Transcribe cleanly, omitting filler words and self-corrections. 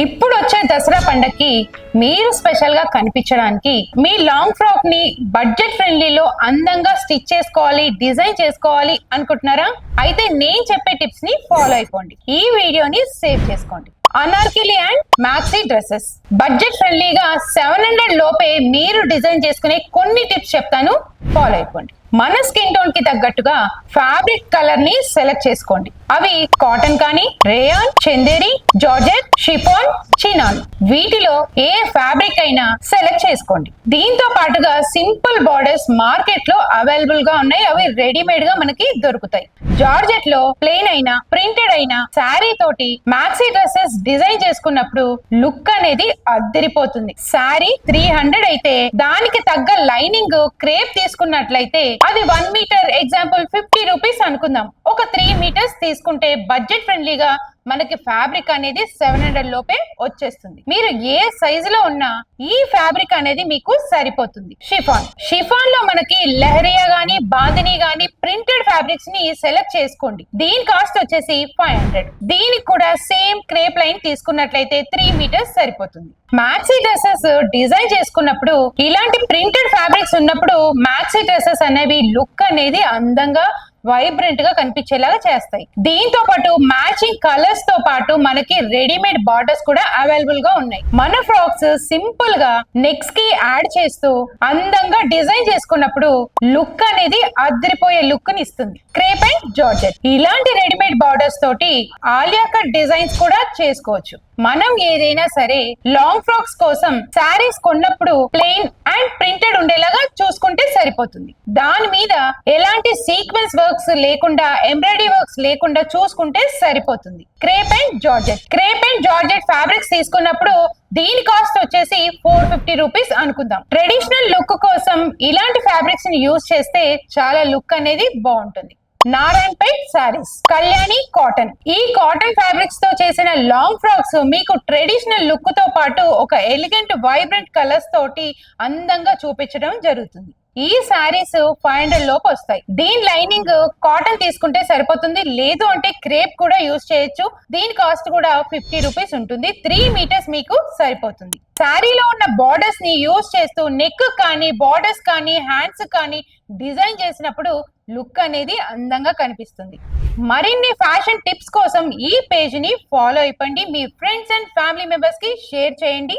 ఇప్పుడు వచ్చే దసరా పండగకి మీరు స్పెషల్ గా కనిపించడానికి మీ లాంగ్ ఫ్రాక్ ని బడ్జెట్ ఫ్రెండ్లీలో అందంగా స్టిచ్ చేసుకోవాలి, డిజైన్ చేసుకోవాలి అనుకుంటున్నారా? అయితే నేను చెప్పే టిప్స్ ని ఫాలో అయిపోండి. ఈ వీడియోని సేవ్ చేసుకోండి. అనార్కిలి అండ్ మ్యాక్సీ డ్రెస్సెస్ బడ్జెట్ ఫ్రెండ్లీగా 700 లోపే మీరు డిజైన్ చేసుకునే కొన్ని టిప్స్ చెప్తాను, ఫాలో అయిపోండి. మన స్కిన్ టోన్ కి తగ్గట్టుగా ఫ్యాబ్రిక్ కలర్ ని సెలెక్ట్ చేసుకోండి. అవి కాటన్ కానీ, rayon, Chanderi, georgette, chiffon, chinon, వీటిలో ఏ ఫ్యాబ్రిక్ అయినా సెలెక్ట్ చేసుకోండి. దీంతో పాటుగా సింపుల్ బార్డర్స్ మార్కెట్ లో అవైలబుల్ గా ఉన్నాయి. అవి రెడీమేడ్ గా మనకి దొరుకుతాయి. జార్జెట్ లో ప్లెయిన్ అయినా, ప్రింటెడ్ అయినా శారీ తోటి మ్యాక్సీ డ్రెస్సెస్ డిజైన్ చేసుకున్నప్పుడు లుక్ అనేది అద్దరిపోతుంది. శారీ 300 అయితే దానికి తగ్గ లైనింగ్ క్రేప్ తీసుకున్నట్లయితే అది 1 మీటర్ ఎగ్జాంపుల్ 50 రూపీస్ అనుకుందాం. ఒక 3 మీటర్స్ తీసుకుంటే బడ్జెట్ ఫ్రెండ్లీగా మనకి ఫ్యాబ్రిక్ అనేది 700 లోపే వచ్చేస్తుంది. మీరు ఏ సైజులో ఉన్నా ఈ ఫ్యాబ్రిక్ అనేది మీకు సరిపోతుంది. షిఫాన్ లో మనకి లెహరియా గానీ, బాందిని గానీ ప్రింటెడ్ ఫ్యాబ్రిక్స్ ని సెలెక్ట్ చేసుకోండి. దీని కాస్ట్ వచ్చేసి 500. దీనికి కూడా సేమ్ క్రేప్ లైన్ తీసుకున్నట్లయితే 3 మీటర్స్ సరిపోతుంది. మ్యాక్సీ డ్రెస్సెస్ డిజైన్ చేసుకున్నప్పుడు ఇలాంటి ప్రింటెడ్ ఫ్యాబ్రిక్స్ ఉన్నప్పుడు మ్యాక్సీ డ్రెస్సెస్ అనేవి లుక్ అనేది అందంగా, వైబ్రెంట్ గా కనిపించేలాగా చేస్తాయి. దీంతో పాటు మ్యాచింగ్ కలర్స్ తో పాటు మనకి రెడీమేడ్ బార్డర్స్ కూడా అవైలబుల్ గా ఉన్నాయి. మన ఫ్రాక్స్ సింపుల్ గా నెక్స్ కి యాడ్ చేస్తూ అందంగా డిజైన్ చేసుకున్నప్పుడు లుక్ అనేది అదిరిపోయే లుక్ ని ఇస్తుంది. క్రేప్ అండ్ జార్జెట్ ఇలాంటి రెడీమేడ్ బార్డర్స్ తోటి ఆలియా కట్ డిజైన్స్ కూడా చేసుకోవచ్చు. మనం ఏదైనా సరే లాంగ్ ఫ్రాక్స్ కోసం శారీస్ కొన్నప్పుడు ప్లెయిన్ అండ్ ప్రింటెడ్ ఉండేలాగా చూసుకుంటే సరిపోతుంది. దాని మీద ఎలాంటి సీక్వెన్స్ వర్క్స్ లేకుండా, ఎంబ్రాయిడరీ వర్క్స్ లేకుండా చూసుకుంటే సరిపోతుంది. క్రేప్ అండ్ జార్జెట్ ఫ్యాబ్రిక్స్ తీసుకున్నప్పుడు దీని కాస్ట్ వచ్చేసి 450 రూపీస్ అనుకుందాం. ట్రెడిషనల్ లుక్ కోసం ఇలాంటి ఫ్యాబ్రిక్స్ ని యూజ్ చేస్తే చాలా లుక్ అనేది బాగుంటుంది. నారాయణపేట్ శారీస్, కళ్యాణి కాటన్, ఈ కాటన్ ఫ్యాబ్రిక్స్ తో చేసిన లాంగ్ ఫ్రాక్స్ మీకు ట్రెడిషనల్ లుక్ తో పాటు ఒక ఎలిగెంట్, వైబ్రెంట్ కలర్స్ తోటి అందంగా చూపించడం జరుగుతుంది. ఈ శారీస్ 500 లోపు వస్తాయి. దీని లైనింగ్ కాటన్ తీసుకుంటే సరిపోతుంది, లేదు అంటే క్రేప్ కూడా యూజ్ చేయొచ్చు. దీని కాస్ట్ కూడా 50 రూపీస్ ఉంటుంది. 3 మీటర్స్ మీకు సరిపోతుంది. శారీలో ఉన్న బార్డర్స్ ని యూజ్ చేస్తూ నెక్ కానీ, బార్డర్స్ కానీ, హ్యాండ్స్ కానీ డిజైన్ చేసినప్పుడు లుక్ అనేది అందంగా కనిపిస్తుంది. మరిన్ని ఫ్యాషన్ టిప్స్ కోసం ఈ పేజ్ ని ఫాలో అయిపోండి. మీ ఫ్రెండ్స్ అండ్ ఫ్యామిలీ మెంబర్స్ కి షేర్ చేయండి.